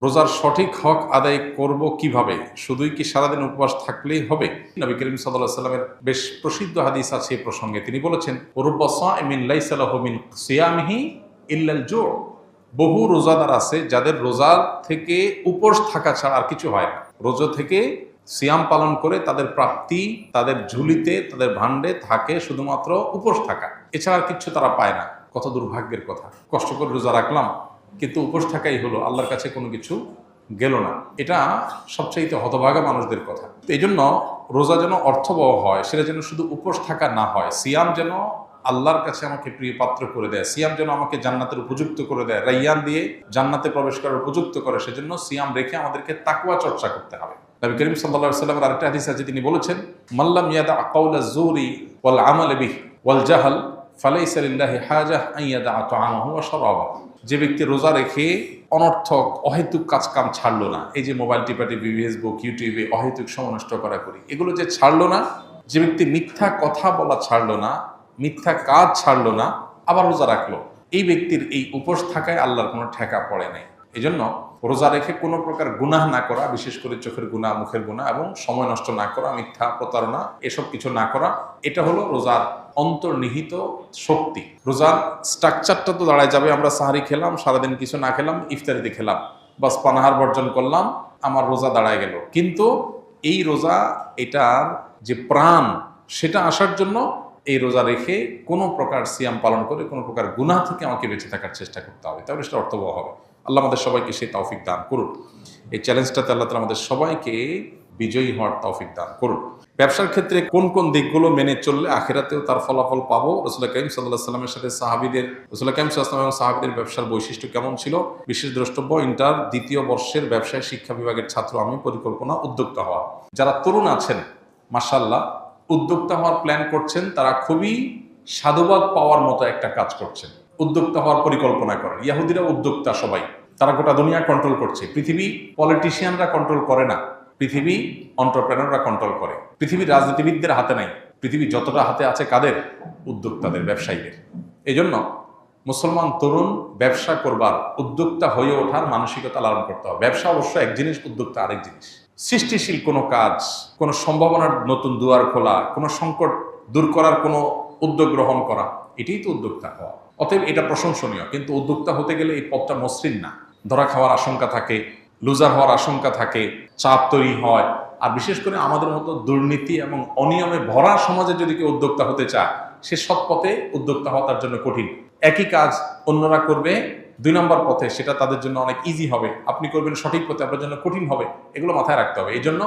রোজার সঠিক হক আদায় করব কিভাবে? শুধুই কি সারাদিন উপবাস থাকলেই হবে? নবী করিম সাল্লাল্লাহু আলাইহি ওয়াসাল্লামের বেশ প্রসিদ্ধ হাদিস আছে এই প্রসঙ্গে। তিনি বলেছেন, রুব্বা সাইমিন লাইসা লাহু মিন সিয়ামিহি ইল্লাল জু'। বহু রোজাদার আছে যাদের রোজা থেকে উপোস থাকা ছাড়া আর কিছু হয় না। রোজা থেকে সিয়াম পালন করে তাদের প্রাপ্তি, তাদের ঝুলিতে, তাদের ভান্ডে থাকে শুধুমাত্র উপোস থাকা, এছাড়া আর কিছু তারা পায় না। কত দুর্ভাগ্যের কথা! কষ্ট করে রোজা রাখলাম, কিন্তু উপোস থাকাই হলো, আল্লাহর কাছে কোনো কিছু গেল না। এটা সবচাইতে হতভাগা মানুষদের কথা। তো এই জন্য রোজা যেন অর্থবহ হয়, সেটা যেন শুধু উপোস থাকা না হয়। সিয়াম যেন আল্লাহর কাছে আমাকে প্রিয় পাত্র করে দেয়, সিয়াম যেন আমাকে জান্নাতের উপযুক্ত করে দেয়, রাইয়ান দিয়ে জান্নাতে প্রবেশ করার উপযুক্ত করে। সেজন্য সিয়াম রেখে আমাদেরকে তাকওয়া চর্চা করতে হবে। নবী করিম সাল্লাল্লাহু আলাইহি ওয়াসাল্লামের আরেকটা হাদিস আছে, তিনি বলেছেন, মাল্লাম ইয়াদা কাওলা যুরি ওয়াল আমাল বিহি ওয়াল জাহল ফালাইসা লিল্লাহি হাজাহ আন ইয়াদা তাআমাহু ওয়া শারাবাহু। যে ব্যক্তি রোজা রেখে অনর্থক অহেতুক কাজ কাম ছাড়লো না, এই যে মোবাইল টিপাটিপি, ফেসবুক, ইউটিউবে অহেতুক সময় নষ্ট করা করি, এগুলো যে ছাড়লো না, যে ব্যক্তি মিথ্যা কথা বলা ছাড়লো না, মিথ্যা কাজ ছাড়লো না, আবার রোজা রাখলো, এই ব্যক্তির এই উপোস থাকায় আল্লাহর কোনো ঠেকা পড়ে নাই। এই জন্য রোজা রেখে কোনো প্রকার গুনাহ না করা, বিশেষ করে চোখের গুনাহ, মুখের গুনাহ এবং সময় নষ্ট না করা, মিথ্যা প্রতারণা, এসব কিছু না করা, এটা হলো রোজার অন্তর্নিহিত শক্তি। রোজার স্ট্রাকচারটা তো দাঁড়ায় যাবে, আমরা সাহারি খেলাম, সারাদিন কিছু না খেলাম, ইফতারিতে খেলাম, বাস পানাহার বর্জন করলাম, আমার রোজা দাঁড়ায় গেল। কিন্তু এই রোজা, এটার যে প্রাণ, সেটা আসার জন্য এই রোজা রেখে কোনো প্রকার সিয়াম পালন করে কোনো প্রকার গুনাহ থেকে আমাকে বেঁচে থাকার চেষ্টা করতে হবে, তাহলে সেটা অর্থবহ হবে। আল্লাহ আমাদের সবাইকে সেই তৌফিক দান করুন। এই চ্যালেঞ্জটাতে আল্লাহ তাআলা আমাদের সবাইকে বিজয়ী হওয়ার তৌফিক দান করুন। ব্যবসার ক্ষেত্রে কোন কোন দিকগুলো মেনে চললে আখিরাতেও তার ফলাফল পাবো? রাসূলুল্লাহ কারীম সাল্লাল্লাহু আলাইহি ওয়াসাল্লামের সাথে রাসূলুল্লাহ কারীম সাল্লাল্লাহু আলাইহি ওয়াসাল্লাম এবং সাহাবীদের ব্যবসার বৈশিষ্ট্য কেমন ছিল? বিশেষ দ্রষ্টব্য, ইন্টার দ্বিতীয় বর্ষের ব্যবসায় শিক্ষা বিভাগের ছাত্র আমি, পরিকল্পনা উদ্যোক্তা হওয়া। যারা তরুণ আছেন, মাশাআল্লাহ, উদ্যোক্তা হওয়ার প্ল্যান করছেন, তারা খুবই সাধুবাদ পাওয়ার মতো একটা কাজ করছেন। উদ্যোক্তা হওয়ার পরিকল্পনা করেন। ইহুদিরা উদ্যোক্তা সবাই, তারা গোটা দুনিয়া কন্ট্রোল করছে। পৃথিবী পলিটিশিয়ানরা কন্ট্রোল করে না, পৃথিবী এন্টারপ্রেনাররা কন্ট্রোল করে। পৃথিবীর রাজনীতিবিদদের হাতে নাই, পৃথিবী যতটা হাতে আছে কাদের? উদ্যোক্তাদের, ব্যবসায়ীদের। এই জন্য মুসলমান তরুণ ব্যবসা করবার, উদ্যোক্তা হয়ে ওঠার মানসিকতা লালন করতে হবে। ব্যবসা অবশ্য এক জিনিস, উদ্যোক্তা আরেক জিনিস। সৃষ্টিশীল কোনো কাজ, কোনো সম্ভাবনার নতুন দুয়ার খোলা, কোনো সংকট দূর করার কোনো উদ্যোগ গ্রহণ করা, এটাই তো উদ্যোক্তা হওয়া। অতএব এটা প্রশংসনীয়, কিন্তু উদ্যোক্তা হতে গেলে এই পথটা মসৃণ না। ধরা খাওয়ার আশঙ্কা থাকে, লুজার হওয়ার আশঙ্কা থাকে, চাপ তৈরি হয়। আর বিশেষ করে আমাদের মতো দুর্নীতি এবং অনিয়মে ভরা সমাজে যদি কেউ উদ্যোক্তা হতে চায়, সে সৎ পথে উদ্যোক্তা হওয়া তার জন্য কঠিন। একই কাজ অন্যরা করবে 2 নম্বর পথে, সেটা তাদের জন্য অনেক ইজি হবে। আপনি করবেন সঠিক পথে, আপনার জন্য কঠিন হবে। এগুলো মাথায় রাখতে হবে। এই জন্য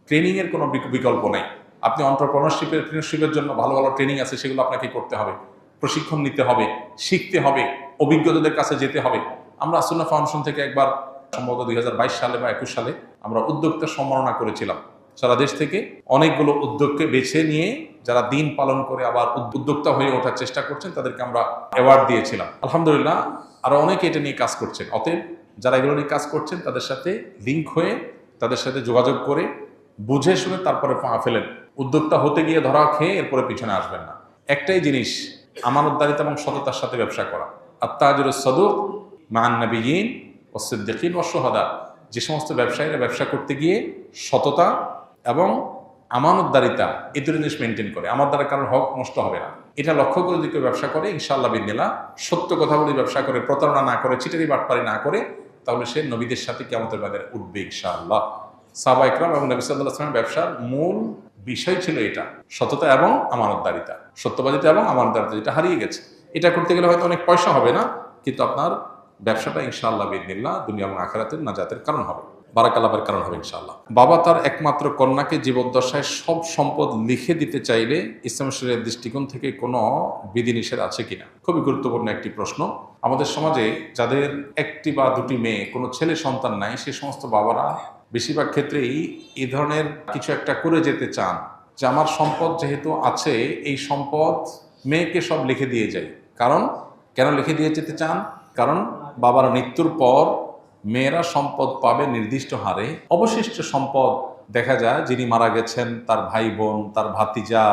ট্রেনিংয়ের কোনো বিকল্প নেই। আপনি এন্টারপ্রেনারশিপের জন্য ভালো ভালো ট্রেনিং আছে, সেগুলো আপনাকে করতে হবে, প্রশিক্ষণ নিতে হবে, শিখতে হবে, অভিজ্ঞতাদের কাছে যেতে হবে। আমরা আসুন্নাহ ফাউন্ডেশন থেকে একবার, সম্ভবত 2022 সালে বা 21 সালে, আমরা উদ্যোক্তা সম্মাননা করেছিলাম। সারা দেশ থেকে অনেকগুলো উদ্যোগকে বেছে নিয়ে যারা দিন পালন করে আবার উদ্যোক্তা হয়ে ওঠার চেষ্টা করছেন, তাদেরকে আমরা অ্যাওয়ার্ড দিয়েছিলাম। আলহামদুলিল্লাহ, আরো অনেকে এটা নিয়ে কাজ করছেন। অতএব যারা এগুলো নিয়ে কাজ করছেন, তাদের সাথে লিঙ্ক হয়ে, তাদের সাথে যোগাযোগ করে, বুঝে শুনে তারপরে পা ফেলেন। উদ্যোক্তা হতে গিয়ে ধরা খেয়ে এরপরে পিছনে আসবেন না। একটাই জিনিস, আমানতদারিতা এবং সততার সাথে ব্যবসা করা। আত-তাজিরুস সাদুক মা'আন নাবিয়্যিন ওয়াস সিদ্দিকিন ওয়াশ শুহাদা। যে সমস্ত ব্যবসায়ীরা ব্যবসা করতে গিয়ে সততা এবং আমানতদারিতা, এই দুটো জিনিস মেনটেন করে, আমার দ্বারা কারোর হক নষ্ট হবে না, এটা লক্ষ্য করে যদি কেউ ব্যবসা করে, ইনশাআল্লাহ বিদিনিল্লাহ, সত্য কথা বলে ব্যবসা করে, প্রতারণা না করে, চিটারি বাটপারি না করে, তাহলে সে নবীদের সাথে কিয়ামতের বাজারে উঠবে ইনশাআল্লাহ। সাহাবা ইকরাম এবং নবী সাল্লাল্লাহু আলাইহি ওয়াসাল্লামের ব্যবসার মূল বিষয় ছিল এটা, সততা এবং আমানতদারিতা। সত্যবাদিতা এবং আমানতদারিতা, যেটা হারিয়ে গেছে। এটা করতে গেলে হয়তো অনেক পয়সা হবে না, কিন্তু আপনার ব্যবসাটা ইনশাআল্লাহ বিদিনিল্লাহ দুনিয়া এবং আখিরাতের নাজাতের কারণ হবে, বারাকাল্লাহের কারণ হবে ইনশাআল্লাহ। বাবা তার একমাত্র কন্যাকে জীবদ্দশায় সব সম্পদ লিখে দিতে চাইলে ইসলাম শরীয়তের দৃষ্টিকোণ থেকে কোনো বিধিনিষেধ আছে কিনা? খুবই গুরুত্বপূর্ণ একটি প্রশ্ন। আমাদের সমাজে যাদের একটি বা দুটি মেয়ে, কোনো ছেলে সন্তান নাই, সে সমস্ত বাবারা বেশিরভাগ ক্ষেত্রেই এই ধরনের কিছু একটা করে যেতে চান, যে আমার সম্পদ যেহেতু আছে, এই সম্পদ মেয়েকে সব লিখে দিয়ে যাই। কারণ কেন লিখে দিয়ে যেতে চান? কারণ বাবার মৃত্যুর পর মেয়েরা সম্পদ পাবে নির্দিষ্ট হারে। অবশিষ্ট সম্পদ দেখা যায় যিনি মারা গেছেন, তার ভাই বোন, তার ভাতিজা,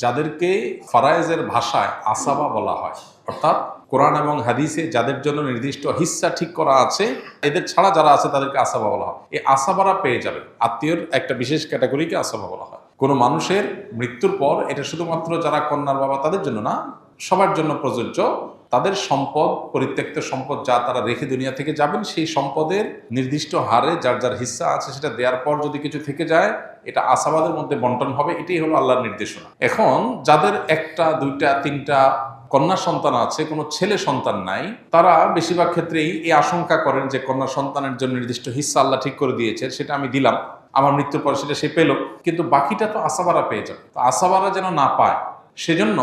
যাদেরকে ফারায়েজের ভাষায় আসাবা বলা হয়, অর্থাৎ কোরআন এবং হাদিসে যাদের জন্য নির্দিষ্ট হিস্সা ঠিক করা আছে, এদের ছাড়া যারা আছে তাদেরকে আসাবা বলা হয়। এই আসাবারা পেয়ে যাবে, আত্মীয়র একটা বিশেষ ক্যাটাগরিকে আসাবা বলা হয়। কোনো মানুষের মৃত্যুর পর এটা শুধুমাত্র যারা কন্যার বাবা তাদের জন্য না, সবার জন্য প্রযোজ্য। তাদের সম্পদ, পরিত্যক্ত সম্পদ যা তারা রেখে দুনিয়া থেকে যাবেন, সেই সম্পদের নির্দিষ্ট হারে যার যার হিস্সা আছে সেটা দেওয়ার পর যদি কিছু থেকে যায়, এটা আসাবাদের মধ্যে বন্টন হবে। এটাই হলো আল্লাহর নির্দেশনা। এখন যাদের একটা, দুইটা, তিনটা কন্যা সন্তান আছে, কোনো ছেলে সন্তান নাই, তারা বেশিরভাগ ক্ষেত্রেই এই আশঙ্কা করেন যে কন্যা সন্তানের জন্য নির্দিষ্ট হিস্সা আল্লাহ ঠিক করে দিয়েছে, সেটা আমি দিলাম, আমার মৃত্যুর পর সেটা সে পেল, কিন্তু বাকিটা তো আসাবারা পেয়ে যাবে। তো আসাবারা যেন না পায় সেজন্য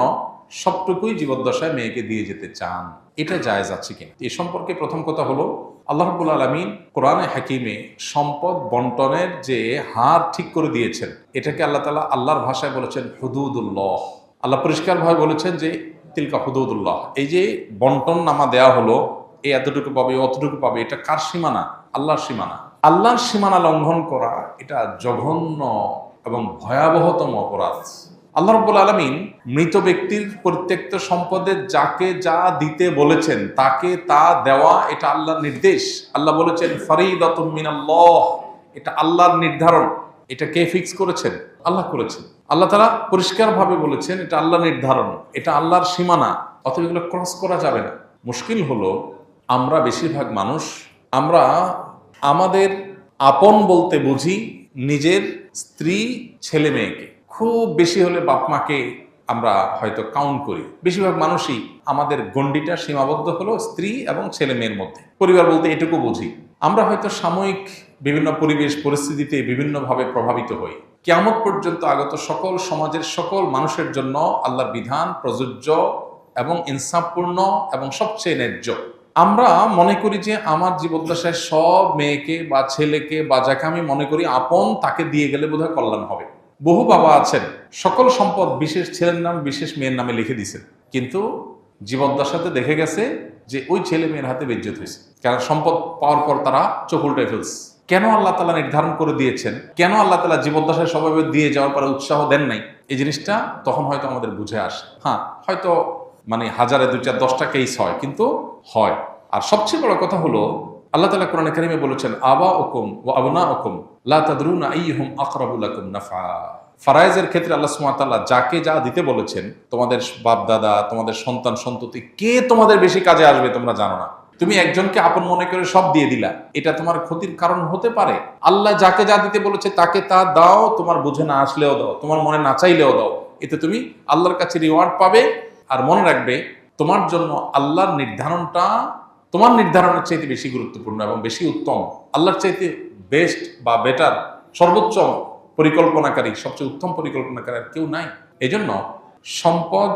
সবটুকুই জীবদ্দশায় মেয়েকে দিয়ে যেতে চান। এটা জায়েজ আছে কিনা এ সম্পর্কে প্রথম কথা হলো, আল্লাহ রাব্বুল আলামিন কোরআনে হাকিমে সম্পদ বন্টনের যে হার ঠিক করে দিয়েছেন, এটাকে আল্লাহ তাআলা আল্লাহর ভাষায় বলেছেন হুদুদুল্লাহ। আল্লাহ পরিষ্কারভাবে বলেছেন যে তিলকা হুদুদুল্লাহ। এই যে বন্টন নামা দেয়া হলো, এই এতটুকু পাবে, অতটুকু পাবে, এটা কার সীমানা? আল্লাহর সীমানা। আল্লাহর সীমানা লঙ্ঘন করা এটা জঘন্য এবং ভয়াবহতম অপরাধ। আল্লাহ রাব্বুল আলামিন মৃত ব্যক্তির পরিত্যক্ত সম্পদে যাকে যা দিতে বলেছেন তাকে তা দেওয়া, এটা আল্লাহর নির্দেশ। আল্লাহ বলেছেন ফরিদাতুম মিনাল্লাহ, এটা আল্লাহর নির্ধারণ। এটা কে ফিক্স করেছেন? আল্লাহ করেছেন। আল্লাহ তাআলা পরিষ্কারভাবে বলেছেন এটা আল্লাহর নির্ধারণ, এটা আল্লাহর সীমানা, অতএব এগুলো ক্রস করা যাবে না। মুশকিল হলো আমরা বেশিরভাগ মানুষ, আমরা আমাদের আপন বলতে বুঝি নিজের স্ত্রী, ছেলে মেয়েকে। খুব বেশি হলে বাপ মাকে আমরা হয়তো কাউন্ট করি। বেশিরভাগ মানুষই আমাদের গণ্ডিটা সীমাবদ্ধ হলো স্ত্রী এবং ছেলে মেয়ের মধ্যে। পরিবার বলতে এটুকু বুঝি। আমরা হয়তো সাময়িক বিভিন্ন পরিবেশ পরিস্থিতিতে বিভিন্নভাবে প্রভাবিত হই। কিয়ামত পর্যন্ত আগত সকল সমাজের সকল মানুষের জন্য আল্লাহর বিধান প্রযোজ্য এবং ইনসাফপূর্ণ এবং সবচেয়ে ন্যায্য। আমরা মনে করি যে আমার জীবদ্দশায় সব মেয়েকে বা ছেলেকে বা যাকে আমি মনে করি আপন, তাকে দিয়ে গেলে বোধহয় কল্যাণ হবে। বহু বাবা আছেন সকল সম্পদ বিশেষ ছেলের নাম বিশেষ মেয়ের নামে লিখে দিয়েছেন, কিন্তু জীবদ্দশাতে দেখে গেছে যে ওই ছেলে মেয়ের হাতে বেজ্জত হয়েছে, কারণ সম্পদ পাওয়ার পর তারা চোখ উল্টায় ফেলছে। কেন আল্লাহ তাআলা নির্ধারণ করে দিয়েছেন, কেন আল্লাহ তাআলা জীবদ্দশায় সবাই দিয়ে যাওয়ার পরে উৎসাহ দেন নাই, এই জিনিসটা তখন হয়তো আমাদের বুঝে আসে। হ্যাঁ, হয়তো মানে হাজারে 2-4-10টা কেস হয়, কিন্তু হয়। আর সবচেয়ে বড় কথা হলো আল্লাহ তাআলা কোরআনে কারিমে বলেছেন আবাউকুম ওয়া আবনাউকুম লা তাদরুনা আইয়ুহুম আকরাবু লাকুম নাফা। ফারায়েজের ক্ষেত্রে আল্লাহ সুবহানাহু ওয়া তাআলা যাকে যা দিতে বলেছেন, তোমাদের বাপ দাদা, তোমাদের সন্তান সন্ততি, কে তোমাদের বেশি কাজে আসবে তোমরা জানো না। তুমি একজনকে আপন মনে করে সব দিয়ে দিলা, এটা তোমার ক্ষতির কারণ হতে পারে। আল্লাহ যাকে যা দিতে বলেছে তাকে তা দাও, তোমার বুঝে না আসলেও দাও, তোমার মনে না চাইলেও দাও, এতে তুমি আল্লাহর কাছে রিওয়ার্ড পাবে। আর মনে রাখবে, তোমার জন্য আল্লাহর নির্ধারণটা তোমার নির্ধারণের চাইতে বেশি গুরুত্বপূর্ণ এবং বেশি উত্তম। আল্লাহর চাইতে বেস্ট বা বেটার, সর্বোচ্চ পরিকল্পনাকারী, সবচেয়ে উত্তম পরিকল্পনাকারী আর কেউ নাই। এই জন্য সম্পদ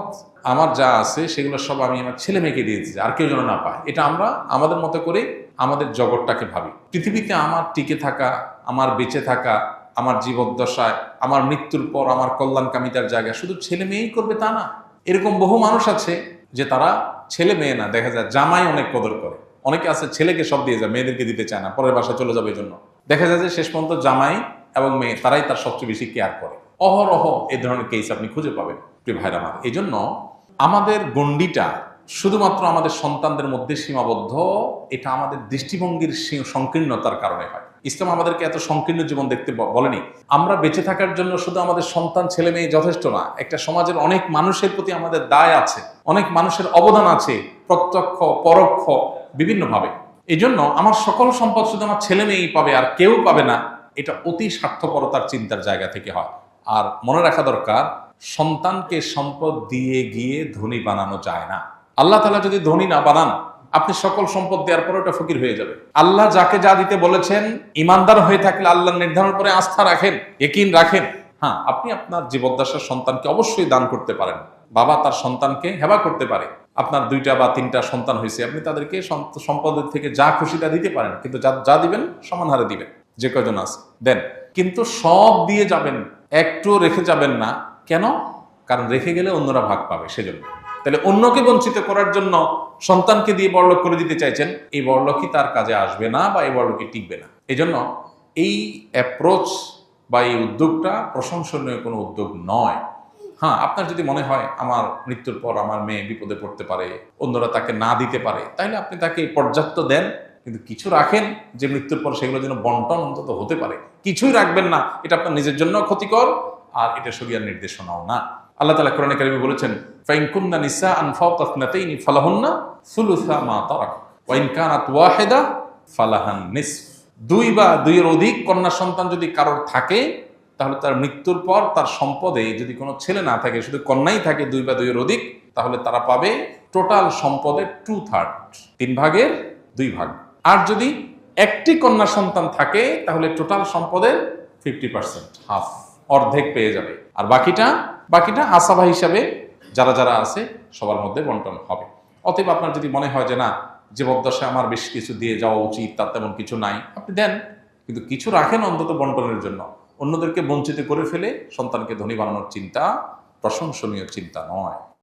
আমার যা আছে সেগুলো সব আমি আমার ছেলে মেয়েকে দিয়ে দিচ্ছি, আর কেউ যেন না পায়। এটা আমরা আমাদের মতো করে আমাদের জগৎটাকে ভাবি। পৃথিবীতে আমার টিকে থাকা, আমার বেঁচে থাকা, আমার জীবদ্দশায়, আমার মৃত্যুর পর আমার কল্যাণকামিতার জায়গা শুধু ছেলে মেয়েই করবে তা না। এরকম বহু মানুষ আছে যে তারা ছেলে মেয়ে না, দেখা যায় জামাই অনেক কদর করে। অনেকে আছে ছেলেকে সব দিয়ে যায়, মেয়েদেরকে দিতে চায় না, পরের বাসায় চলে যাবে। এই জন্য দেখা যায় যে শেষ পর্যন্ত জামাই এবং মেয়ে তারাই তার সবচেয়ে বেশি কেয়ার করে। অহরহ এই ধরনের কেস আপনি খুঁজে পাবেন প্রিয় ভাইরা আমার। এই জন্য আমাদের গণ্ডিটা শুধুমাত্র আমাদের সন্তানদের মধ্যে সীমাবদ্ধ, এটা আমাদের দৃষ্টিভঙ্গির সংকীর্ণতার কারণে হয়। ইসলাম আমাদেরকে এত সংকীর্ণ জীবন দেখতে বলেনি। আমরা বেঁচে থাকার জন্য শুধু আমাদের সন্তান ছেলে মেয়ে যথেষ্ট না, একটা সমাজের অনেক মানুষের প্রতি আমাদের দায় আছে, অনেক মানুষের অবদান আছে, প্রত্যক্ষ পরোক্ষ বিভিন্নভাবে। এই জন্য আমার সকল সম্পদ শুধু আমার ছেলে মেয়েই পাবে আর কেউ পাবে না, এটা অতি স্বার্থপরতার চিন্তার জায়গা থেকে হয়। আর মনে রাখা দরকার, সন্তানকে সম্পদ দিয়ে গিয়ে ধনী বানানো যায় না। আল্লাহ তাআলা যদি ধনী না বানান, আপনি সকল সম্পদ দেওয়ার পরে ওটা ফকির হয়ে যাবে। আল্লাহ যাকে যা দিতে বলেছেন, ইমানদার হয়ে থাকলে আল্লাহর নির্ধারণ করে আস্থা রাখেন, ইয়াকিন রাখেন। হ্যাঁ, আপনি আপনার জীবদ্দশার সন্তানকে অবশ্যই দান করতে পারেন। বাবা তার সন্তানকে হেবা করতে পারে। আপনার 2টা বা 3টা সন্তান হয়েছে, আপনি তাদেরকে সম্পদের থেকে যা খুশি তা দিতে পারেন, কিন্তু যা দিবেন সমান হারে দিবেন। যে কয়জন আছে দেন, কিন্তু সব দিয়ে যাবেন, একটু রেখে যাবেন না। কেন? কারণ রেখে গেলে অন্যরা ভাগ পাবে, সেজন্য। তাহলে অন্যকে বঞ্চিত করার জন্য সন্তানকে দিয়ে বড়লোক করে দিতে চাইছেন, এই বড়লোকই তার কাজে আসবে না বা এই বড়লোকই টিকবে না। এই জন্য এই অ্যাপ্রোচ বা এই উদ্যোগটা প্রশংসনীয় কোনো উদ্যোগ নয়। হ্যাঁ, আপনার যদি মনে হয় আমার মৃত্যুর পর আমার মেয়ে বিপদে পড়তে পারে, অন্যরা তাকে না দিতে পারে, তাহলে আপনি তাকে পর্যাপ্ত দেন, কিন্তু কিছু রাখেন যে মৃত্যুর পর সেগুলো যেন বন্টন অন্তত হতে পারে। কিছুই রাখবেন না, এটা আপনার নিজের জন্য ক্ষতিকর, আর এটা শরিয়ার নির্দেশনাও না। আল্লাহ তাআলা কোরআনে কারিমে বলেছেন, ফাইন কুননা নিসাআন ফাওকা ইসনাতাইনি ফালাহুন্না সুলুসা মা তারাক ওয়া ইন কানাত ওয়াহিদা ফালাহান নিসফ। দুই বা দুইয়ের অধিক কন্যা সন্তান যদি কারোর থাকে, তাহলে তার মৃত্যুর পর তার সম্পদে যদি কোনো ছেলে না থাকে, শুধু কন্যাই থাকে দুই বা দুইয়ের অধিক, তাহলে তারা পাবে টোটাল সম্পদের 2/3, 3/2 আর যদি একটি কন্যা সন্তান থাকে তাহলে টোটাল সম্পদের 50%, হাফ, অর্ধেক পেয়ে যাবে। আর বাকিটা আসাবা হিসাবে যারা যারা আছে সবার মধ্যে বন্টন হবে। অতএব আপনার যদি মনে হয় যে না, জীবদ্দশায় আমার বেশ কিছু দিয়ে যাওয়া উচিত, তার তেমন কিছু নাই, আপনি দেন, কিন্তু কিছু রাখেন অন্তত বন্টনের জন্য। অন্যদেরকে বঞ্চিত করে ফেলে সন্তানকে ধনী বানানোর চিন্তা প্রশংসনীয় চিন্তা নয়।